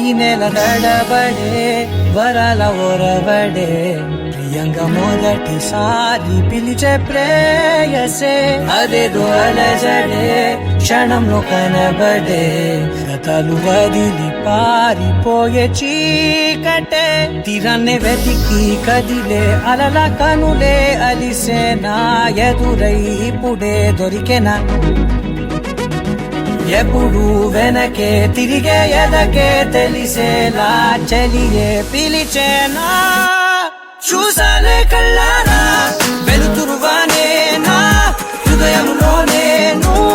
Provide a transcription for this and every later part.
ఈ నెల నడబడే వరాల ఒరబడే ప్రియంగా మొదటిసారి పిలిచే ప్రేయసే అదేదో అలజడే క్షణంలో కనబడే గతాలు వదిలి పారిపోయే చీకటే తీరాన్నే వెతికి కదిలే అలల కనులే అలిసే నా ఎదురై ఇప్పుడే దొరికెనా ఎప్పుడు వెనకే తిరిగే ఎదకే తెలిసేలా చెలియే పిలిచేనా చూసాలే కళ్ళారా వెలుతురువానే నా హృదయంలోనే నువ్వు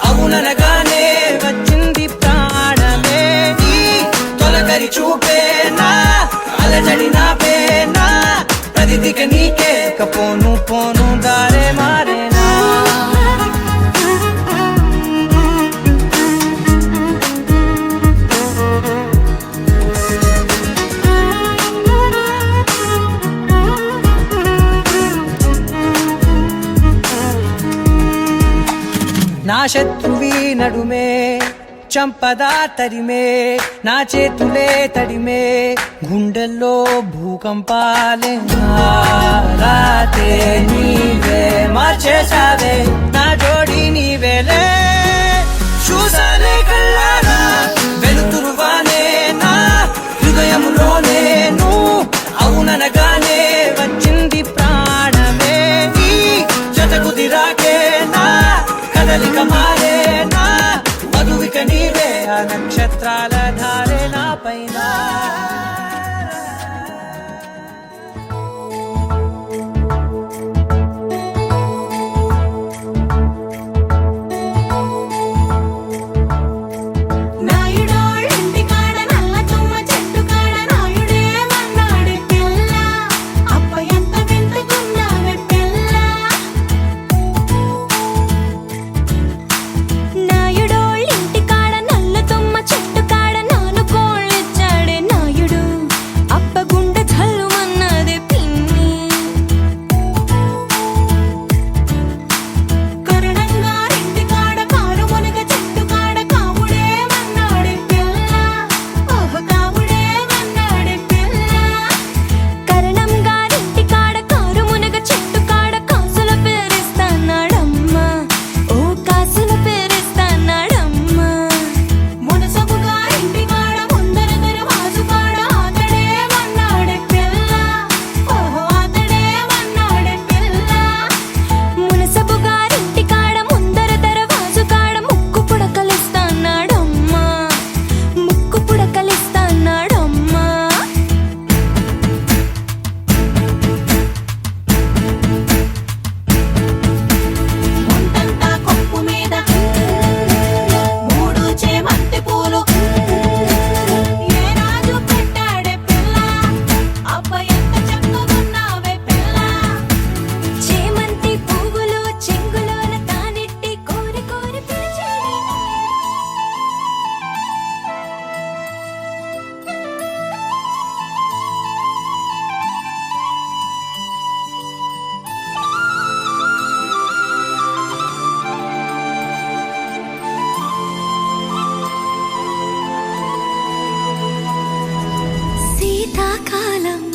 అవుననగానే వచ్చింది ప్రాణమే నీ తొలకరి చూపేనా అలజడి నాపేనా ప్రతిదిక నీకే పోను పోను దారే మారేనా నా శత్రువి నడుమే చంపదా తరిమే నా చేతులే తడిమే గుండెల్లో భూకంపాలే రాతే నీవే మార్చేసావే నా జోడి నీవేలే చూసాలే కళ్ళారా వెలుతురువానే నా హృదయంలోనే నువ్వు అవుననగానే వచ్చింది ప్రాణమే నీ జతకు దిరాకే నా కదలిక మారేనా మధువిక నీవే ఆ నక్షత్రాల ధారే నా పైన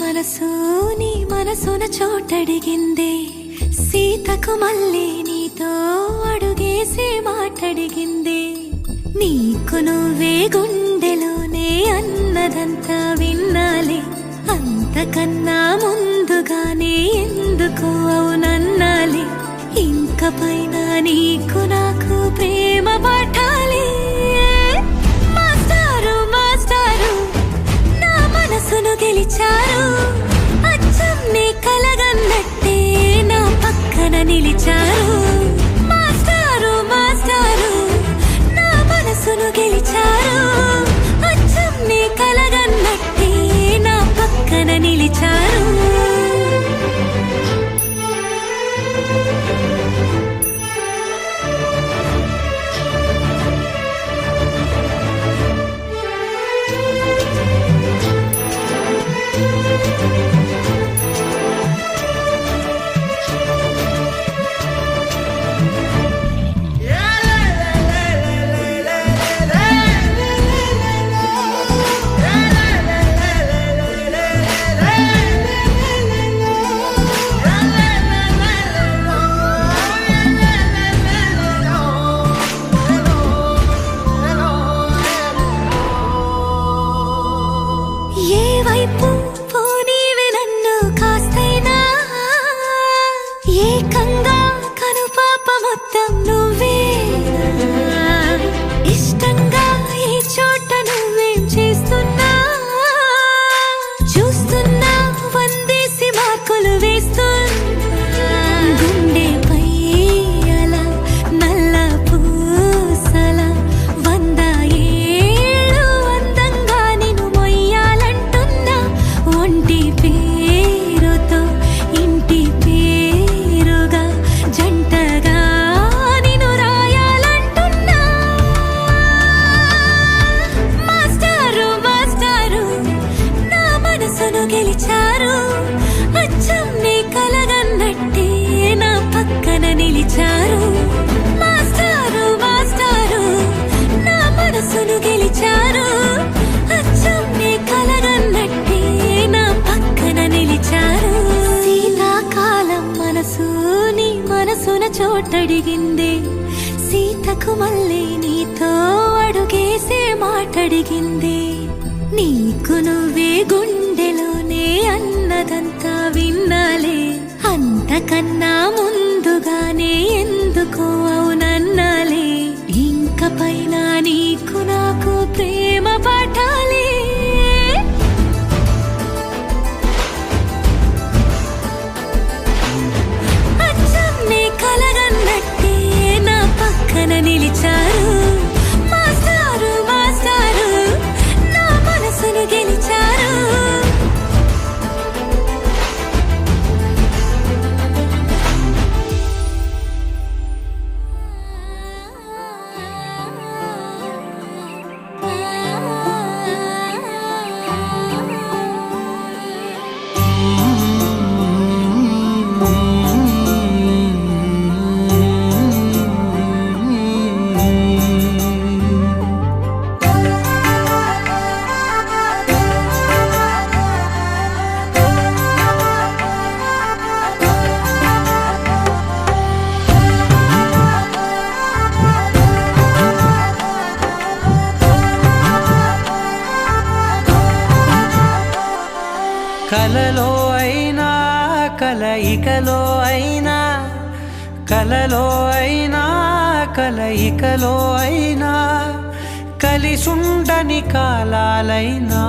మనసు నీ మనసున చోటడిగిందే సీతకు మళ్ళీ నీతో అడుగేసి మాటడిగిందే నీకు నువ్వే గుండెలోనే అన్నదంతా విన్నాలే అంతకన్నా ముందుగానే ఎందుకు అవునన్నాలే ఇంక పైన నీకు నాకు ప్రేమ పట్టాలి మాస్టారు మాస్టారు నా మనసును గెలిచారు అచ్చం నీ కలగన్నట్టే నా పక్కన నిలిచారు మాస్టారు మాస్టారు నా మనసును గెలిచారు అచ్చం నీ కలగన్నట్టే నా పక్కన నిలిచారు అడిగిందే సీతకు మళ్ళీ నీతో అడుగేసే మాటడిగిందే నీకు నువ్వే గుండెలోనే అన్నదంతా విన్నాలే అంతకన్నా ముందుగానే ఎందుకో అవునన్నాలే ఇంక పైన నీకు నాకు ప్రేమ పాఠాలే అచ్చం నీ కలగన్నట్టే నా పక్కన నిలిచారు మాస్టారు మాస్టారు నా మనసును గెలిచారు కలలో అయినా కలయికలో అయినా కలలో అయినా కలయికలో అయినా కలిసుండని కాలాలైనా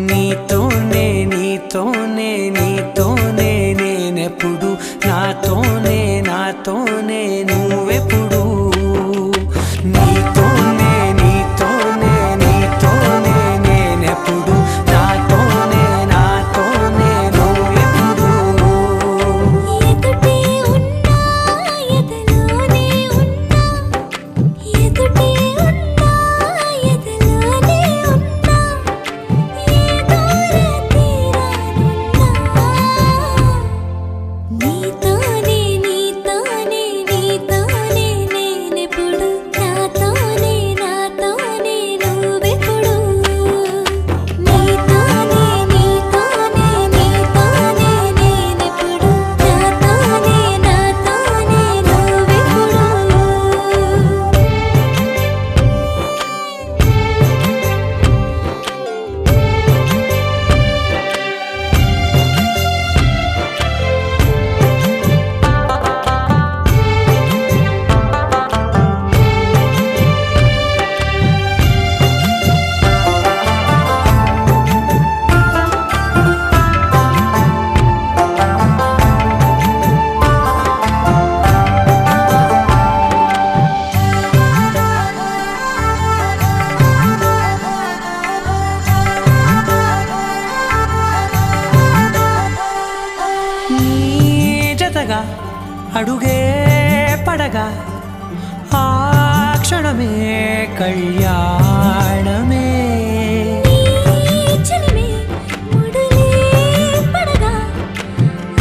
నీతోనే నీతోనే నీతోనే నేనెప్పుడు నాతోనే నాతోనే నువ్వెప్పుడు నీతోనే నీతోనే నీతోనే నేనెప్పుడు నాతోనే నాతోనే నువ్వెప్పుడు ఎదుటే ఉన్నా ఎదలోనే ఉన్నా ఎదుటే ఉన్నా ఎదలోనే ఉన్నా ఏ దూర తీరానున్నా నీతోనే నీతోనే నీతోనే నేనెప్పుడు నాతోనే నాతోనే నువ్వెప్పుడు నీతోనే నీతోనే నీతోనే నేనెప్పుడు నాతోనే నాతోనే నువ్వెప్పుడు నీ జతగా అడుగే పడగా ఆ క్షణమే కళ్యాణమే నీ చెలిమే ముడులే పడగా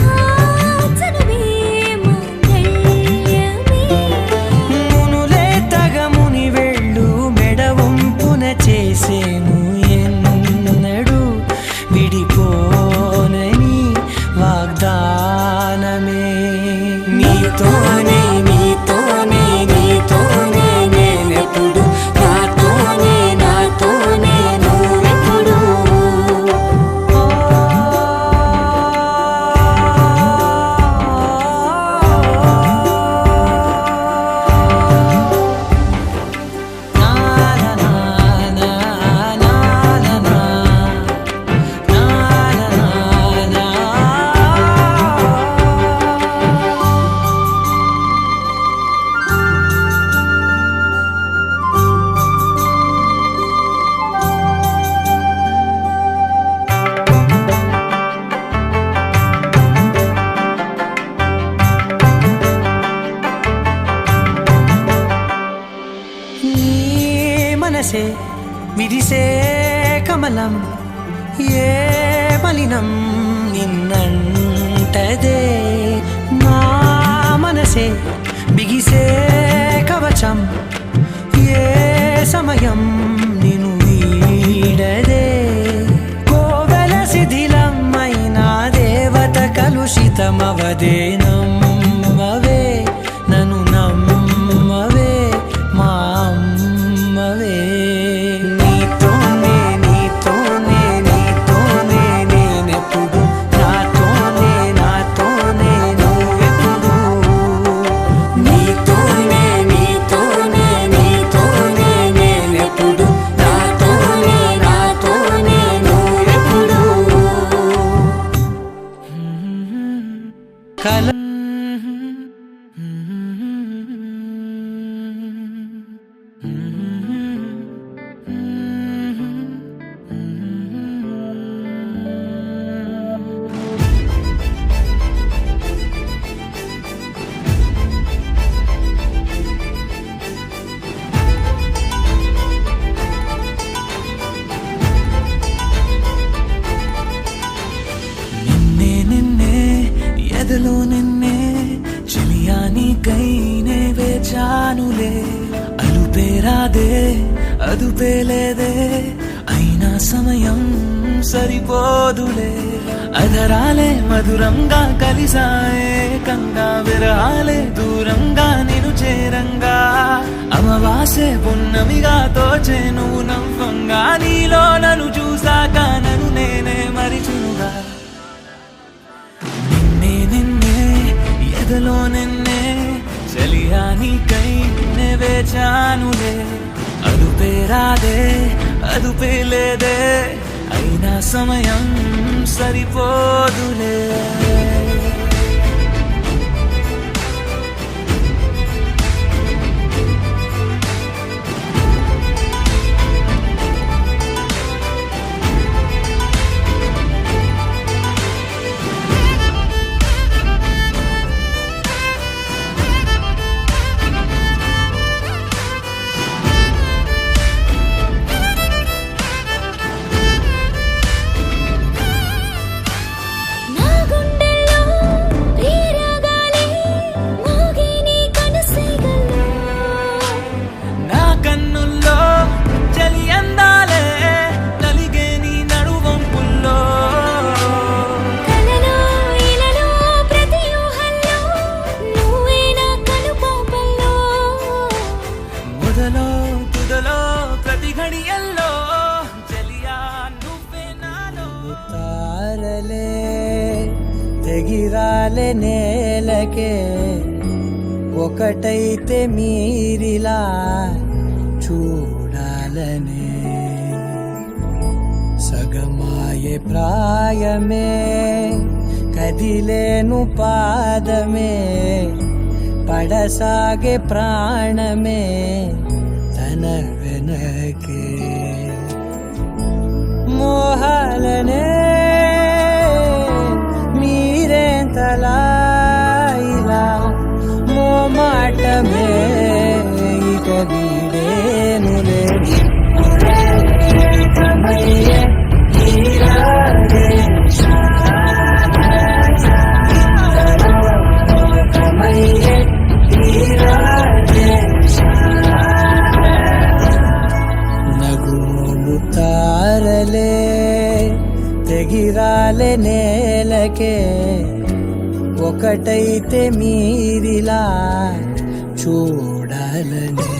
ఆ చనువే మంగళమే మునులే తగముని వెళ్ళు మెడవంపున చేసేను ఎన్నడు విడిపోనని వాగ్దానమే నీతోనే నీతోనే నీతోనే నేనెప్పుడు నాతోనే నాతోనే నువ్వెప్పుడు నా నా నా నా నా నా నా నీ మనసే విరిసే కమలం ఏ మలినం నిన్నంటదే నా మనసే బిగిసే కవచం ఏ సమయం నిన్ను వీడదే కోవెల శిథిలం అయినా దేవత కలుషితమవదేనమ్మవే వేచానులే అలుపేరాదే అదుపేలేదే అయినా సమయం సరిపోదులే అధరాలే మధురంగా కలిసాయే కంగా విరహాలే దూరంగా నేను చేరంగా అమవాసే పున్నమిగా తోచే నువ్వు నవ్వంగా నీలో నన్ను చూసాక నన్ను నేనే మరిచునుగా నిన్నే నిన్నే ఎదలో నిన్నే చలియా నీకై నే వేచానులే అదుపేరాదే అదుపేలేదే అయినా సమయం సరిపోదులే నా గుండెల్లో ఈ రాగాలే మోగే నీ కనుసైగల్లో నా కన్నుల్లో చలి అందాలే నలిగే నీ నడువంపుల్లో కలలో ఇలలో ప్రతి ఊహల్లో నువ్వే నా కనుపాపల్లో మొదలో తుదలో ప్రతి ఘడియల్లో చలియా నువ్వే నాలో తారలే తెగిరాలే నేలకే ఒకటైతే మీరిలా చూడాలనే సగమాయే ప్రాయమే కదిలేను పాదమే పడసాగే ప్రాణమే తన వెనకే మోహాలనే మీరేంతలా ఇలా మోమాటమే ఇక వీడేనులే కమయ్యే తీరాలే కమయ్యే తీరాలే నగుమోము తారలే తెగిరాలే నేలకే ఒకటైతే మీరిలా చూడాలనే